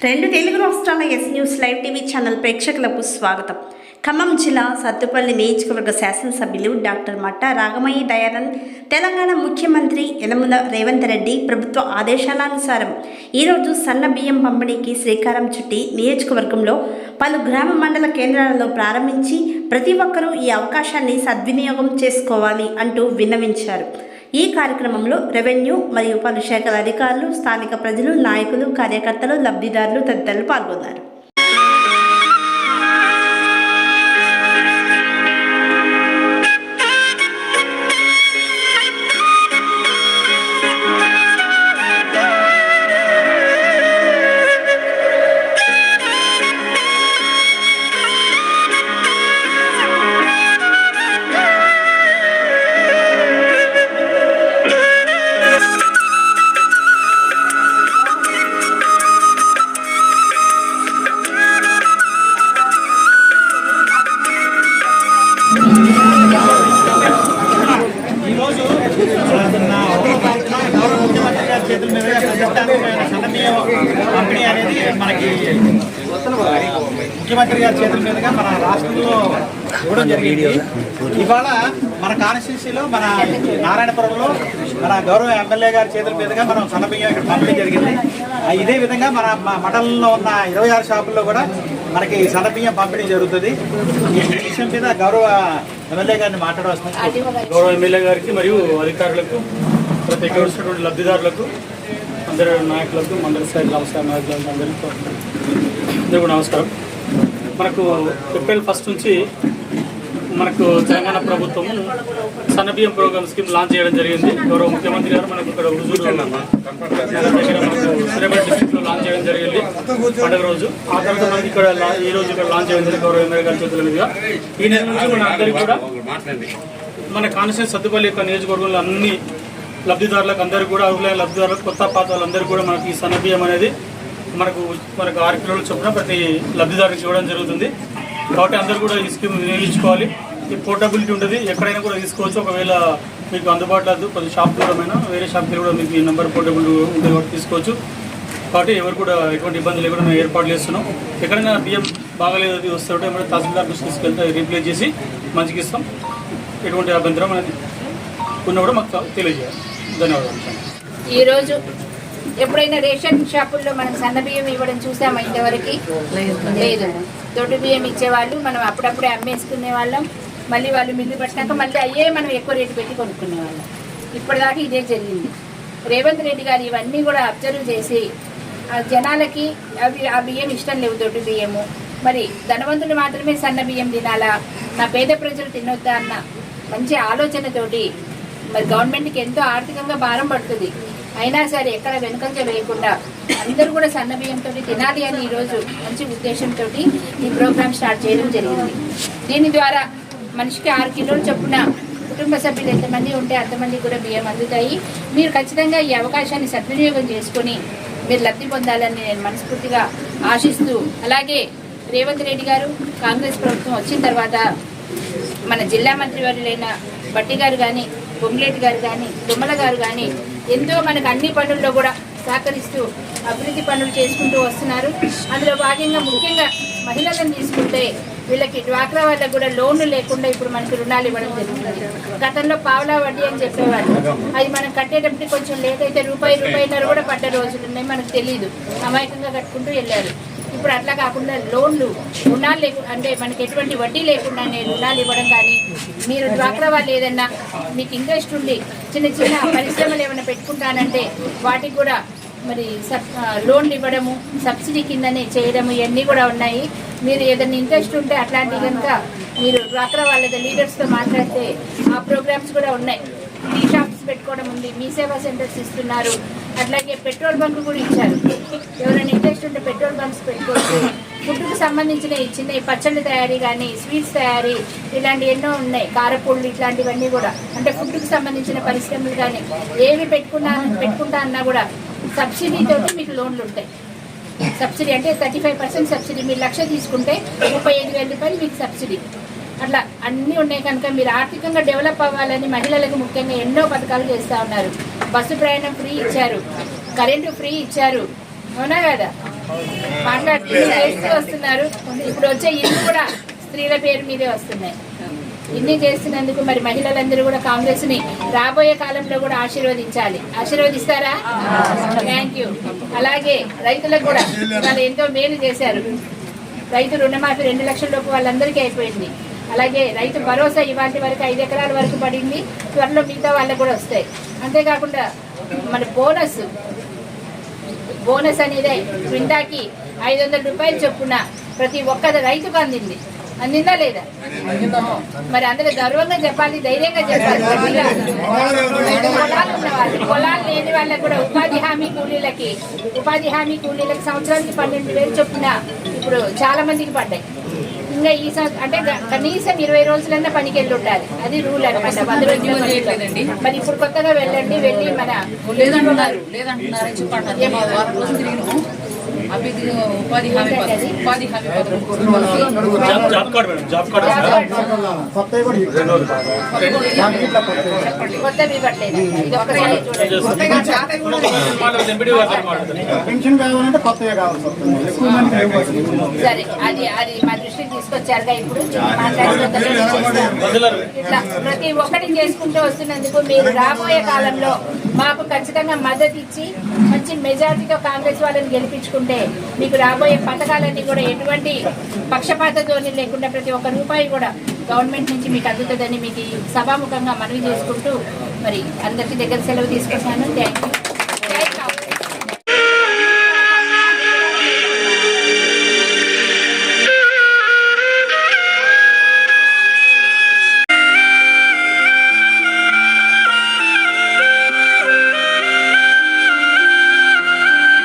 రెండు తెలుగు రాష్ట్రాల yes news live TV channel ప్రేక్షకులకు స్వాగతం. ఖమ్మం జిల్లా సత్తుపల్లి నియోజకవర్గ శాసనసభ్యులు డాక్టర్ మట్టా రాగమయ్య దయానంద్, తెలంగాణ ముఖ్యమంత్రి యనమల రేవంత్ రెడ్డి ప్రభుత్వ ఆదేశానుసారం ఈరోజు సన్న బియ్యం పంపిణీకి శ్రీకారం చుట్టి నియోజకవర్గంలో పలు గ్రామ మండల కేంద్రాలలో ప్రారంభించి ప్రతి ఒక్కరూ ఈ అవకాశాన్ని సద్వినియోగం చేసుకోవాలి అంటూ విన్నవించారు. ఈ కార్యక్రమంలో రెవెన్యూ మరియు పలు శాఖల అధికారులు, స్థానిక ప్రజలు, నాయకులు, కార్యకర్తలు, లబ్ధిదారులు తదితరులు పాల్గొన్నారు. చేతుల మీదుగా ప్రతిష్టాత్మకమైన సన్నబియ్యం పంపిణీ అనేది మనకి ముఖ్యమంత్రి గారి చేతుల మీదుగా మన రాష్ట్రంలో ఇవ్వడం జరిగింది. ఇవాళ మన కాన్స్టిట్యూన్సీలో మన నారాయణపురంలో మన గౌరవ ఎమ్మెల్యే గారి చేతుల మీదుగా మనం సన్నబియ్యం ఇక్కడ పంపిణీ జరిగింది. ఇదే విధంగా మన మండలంలో ఉన్న 26 షాపుల్లో కూడా మనకి సన్నబియ్యం పంపిణీ జరుగుతుంది. ఈ విషయం మీద గౌరవ ఎమ్మెల్యే గారిని మాట్లాడవలసింది. గౌరవ ఎమ్మెల్యే గారికి మరియు అధికారులకు, ప్రతి ఇక్కడ వచ్చినటువంటి లబ్ధిదారులకు, అందరి నాయకులకు, మండల స్థాయి గ్రామస్థాయి నాయకులకు అందరూ కూడా నమస్కారం. మనకు ఏప్రిల్ 1 నుంచి మనకు తెలంగాణ ప్రభుత్వము సన్నబియ్యం ప్రోగ్రామ్ స్కీమ్ లాంచ్ చేయడం జరిగింది. గౌరవ ముఖ్యమంత్రి గారు మనకు ఇక్కడ హుజూరు సిరిపేట డిస్ట్రిక్ట్లో లాంచ్ చేయడం జరిగింది పండుగ రోజు. ఆ తర్వాత మనకి ఇక్కడ ఈ రోజు ఇక్కడ లాంచ్ అయింది గౌరవ ఎమ్మెల్యే గారి చేతుల మీదుగా. ఈ నెల నుంచి మన అందరికీ కూడా మన కాన్స్టిట్యూన్సీ సత్తుపల్లి యొక్క నియోజకవర్గంలో అన్ని లబ్ధిదారులకు అందరికీ కూడా అర్హులైన లబ్ధిదారులకు, కొత్త పాత వాళ్ళందరికీ కూడా మనకి ఈ సన్నబియ్యం అనేది మనకు 6 కిలోల చొప్పున ప్రతి లబ్ధిదారునికి ఇవ్వడం జరుగుతుంది. కాబట్టి అందరూ కూడా ఈ స్కీమ్ వినియోగించుకోవాలి. ఈ పోర్టబిలిటీ ఉంటుంది, ఎక్కడైనా కూడా తీసుకోవచ్చు. ఒకవేళ మీకు అందుబాటులో లేదు, కొద్ది షాప్ దూరమైనా వేరే షాప్కి కూడా మీకు ఈ నెంబర్ పోర్టబుల్ ఉంటుంది కాబట్టి తీసుకోవచ్చు. కాబట్టి ఎవరు కూడా ఎటువంటి ఇబ్బంది లేకుండా మేము ఏర్పాట్లు చేస్తున్నాం. ఎక్కడైనా బియ్యం బాగాలేదు అది వస్తుంటే మనం తహసీల్దార్ దృష్టికి తీసుకెళ్తే రీప్లేస్ చేసి మంచిగా ఇస్తాం. ఎటువంటి అభ్యంతరం అనేది ఉన్న కూడా మాకు తెలియజేయాలి. ధన్యవాదాలు. ఈరోజు ఎప్పుడైనా రేషన్ షాపుల్లో మనం సన్న బియ్యం ఇవ్వడం చూసామా? ఇంతవరకు లేదు. దొడ్డు బియ్యం ఇచ్చేవాళ్ళు, మనం అప్పుడప్పుడే అమ్మేసుకునే వాళ్ళం. మళ్ళీ వాళ్ళు మిల్లు పట్టినాక మళ్ళీ అయ్యే మనం ఎక్కువ రేటు పెట్టి కొనుక్కునే వాళ్ళం. ఇప్పటిదాకా ఇదే జరిగింది. రేవంత్ రెడ్డి గారు ఇవన్నీ కూడా అబ్జర్వ్ చేసి జనాలకి ఆ బియ్యం ఇష్టం లేవు, దొడ్డు బియ్యము. మరి ధనవంతులు మాత్రమే సన్న బియ్యం తినాలా, నా పేద ప్రజలు తినొద్దా అన్న మంచి ఆలోచనతోటి మరి గవర్నమెంట్కి ఎంతో ఆర్థికంగా భారం పడుతుంది. అయినా సరే ఎక్కడ వెనుకంజ వేయకుండా అందరూ కూడా సన్న బియ్యంతో తినాలి అని ఈరోజు మంచి ఉద్దేశంతో ఈ ప్రోగ్రామ్ స్టార్ట్ చేయడం జరిగింది. దీని ద్వారా మనిషికి 6 కిలోల చొప్పున కుటుంబ సభ్యులు ఎంతమంది ఉంటే అంతమంది కూడా బియ్యం అందుతాయి. మీరు ఖచ్చితంగా ఈ అవకాశాన్ని సద్వినియోగం చేసుకొని మీరు లబ్ధి పొందాలని నేను మనస్ఫూర్తిగా ఆశిస్తూ, అలాగే రేవంత్ రెడ్డి గారు కాంగ్రెస్ ప్రభుత్వం వచ్చిన తర్వాత మన జిల్లా మంత్రివర్యులైన బట్టి గారు కానీ, బొమ్మిలేటి గారు కానీ, తుమ్మల గారు కానీ ఎంతో మనకు అన్ని పనుల్లో కూడా సహకరిస్తూ అభివృద్ధి పనులు చేసుకుంటూ వస్తున్నారు. అందులో భాగంగా ముఖ్యంగా మహిళలను తీసుకుంటే వీళ్ళకి డ్వాక్రా వాళ్ళకి కూడా లోన్లు లేకుండా ఇప్పుడు మనకి రుణాలు ఇవ్వడం జరుగుతుంది. గతంలో పావలా వడ్డీ అని చెప్పేవాళ్ళు, అది మనం కట్టేటప్పుడు కొంచెం లేట్ అయితే రూపాయిన్నర కూడా పడ్డ రోజులు ఉన్నాయి, మనకు తెలియదు, అమాయకంగా కట్టుకుంటూ వెళ్ళారు. ఇప్పుడు అట్లా కాకుండా లోన్లు, రుణాలు లేకుండా అంటే మనకి ఎటువంటి వడ్డీ లేకుండానే రుణాలు ఇవ్వడం కానీ, మీరు డ్వాక్రా వాళ్ళు ఏదన్నా మీకు ఇంట్రెస్ట్ ఉండి చిన్న చిన్న పరిశ్రమలు ఏమైనా పెట్టుకుంటానంటే వాటికి కూడా మరి లోన్లు ఇవ్వడము, సబ్సిడీ కిందనే చేయడము, ఇవన్నీ కూడా ఉన్నాయి. మీరు ఏదైనా ఇంట్రెస్ట్ ఉంటే అట్లాంటివి కనుక మీరు డ్వాక్రా వాళ్ళ లీడర్స్తో మాట్లాడితే ఆ ప్రోగ్రామ్స్ కూడా ఉన్నాయి. టీ షాప్స్ పెట్టుకోవడం ఉంది, మీ సేవా సెంటర్స్ ఇస్తున్నారు, అట్లాగే పెట్రోల్ బంక్ కూడా ఇచ్చారు. ఎవరైనా ఇంట్రెస్ట్ ఉంటే పెట్రోల్ బంక్స్ పెట్టుకోవచ్చు. ఫుడ్కు సంబంధించిన చిన్న పచ్చళ్ళు తయారీ కానీ, స్వీట్స్ తయారీ, ఇలాంటి ఎన్నో ఉన్నాయి, కారపొళ్ళు ఇట్లాంటివన్నీ కూడా. అంటే ఫుడ్కు సంబంధించిన పరిశ్రమలు కానీ ఏవి పెట్టుకుంటా అన్నా కూడా సబ్సిడీతో మీకు లోన్లు ఉంటాయి. సబ్సిడీ అంటే 35% సబ్సిడీ. మీరు 1,00,000 తీసుకుంటే 35,000 రూపాయలు మీకు సబ్సిడీ. అట్లా అన్నీ ఉన్నాయి కనుక మీరు ఆర్థికంగా డెవలప్ అవ్వాలని మహిళలకు ముఖ్యంగా ఎన్నో పథకాలు చేస్తూ ఉన్నారు. బస్సు ప్రయాణం ఫ్రీ ఇచ్చారు, కరెంటు ఫ్రీ ఇచ్చారు, అవునా కదా? మాట్లాడుతూ చేస్తూ వస్తున్నారు. ఇప్పుడు వచ్చే ఇల్లు కూడా స్త్రీల పేరు మీదే వస్తున్నాయి. ఇన్ని చేస్తున్నందుకు మరి మహిళలందరూ కూడా కాంగ్రెస్ ని రాబోయే కాలంలో కూడా ఆశీర్వదించాలి. ఆశీర్వదిస్తారా? Thank you. అలాగే రైతులకు కూడా వాళ్ళు ఎంతో మేలు చేశారు. రైతు రుణమాఫీ 2 లక్షల లోపు వాళ్ళందరికీ అయిపోయింది. అలాగే రైతు భరోసా ఇవాటి వరకు 5 ఎకరాల వరకు పడింది. త్వరలో మిగతా వాళ్ళకు కూడా వస్తాయి. అంతేకాకుండా మన బోనస్ అనేది క్వింటాకి 500 రూపాయలు చొప్పున ప్రతి ఒక్క రైతుకు అందిందా లేదా? మరి అందరూ గర్వంగా చెప్పాలి, ధైర్యంగా చెప్పాలి. పొలాలు ఉన్న వాళ్ళు, పొలాలు లేని వాళ్ళకు కూడా ఉపాధి హామీ కూలీలకి సంవత్సరానికి 12,000 చొప్పున ఇప్పుడు చాలా మందికి పడ్డాయి. ఇంకా ఈ అంటే కనీసం 20 రోజులన్నా పనికి వెళ్ళి ఉండాలి. అది రూల్ అనమాట. 100 రోజులు మరి ఇప్పుడు కొత్తగా వెళ్ళి మన job card madam, job card కొత్తవి పట్టలేదు. ఇది ఒక్కసారి చూడండి. సరే, అది మా దృష్టికి తీసుకొచ్చారుగా. ఇప్పుడు ఇట్లా ప్రతి ఒక్కటి చేసుకుంటూ వస్తున్నందుకు మీరు రాబోయే కాలంలో మాకు ఖచ్చితంగా మద్దతు ఇచ్చి మంచి మెజార్టీతో కాంగ్రెస్ వాళ్ళని గెలిపించుకుంటే మీకు రాబోయే పథకాలన్నీ కూడా ఎటువంటి పక్షపాత ధోరణి లేకుండా ప్రతి ఒక్క రూపాయి కూడా గవర్నమెంట్ నుంచి మీకు అందుతుందని మీకు సభాముఖంగా మనవి చేసుకుంటూ మరి అందరికీ దగ్గర సెలవు తీసుకుంటున్నాను. Thank you.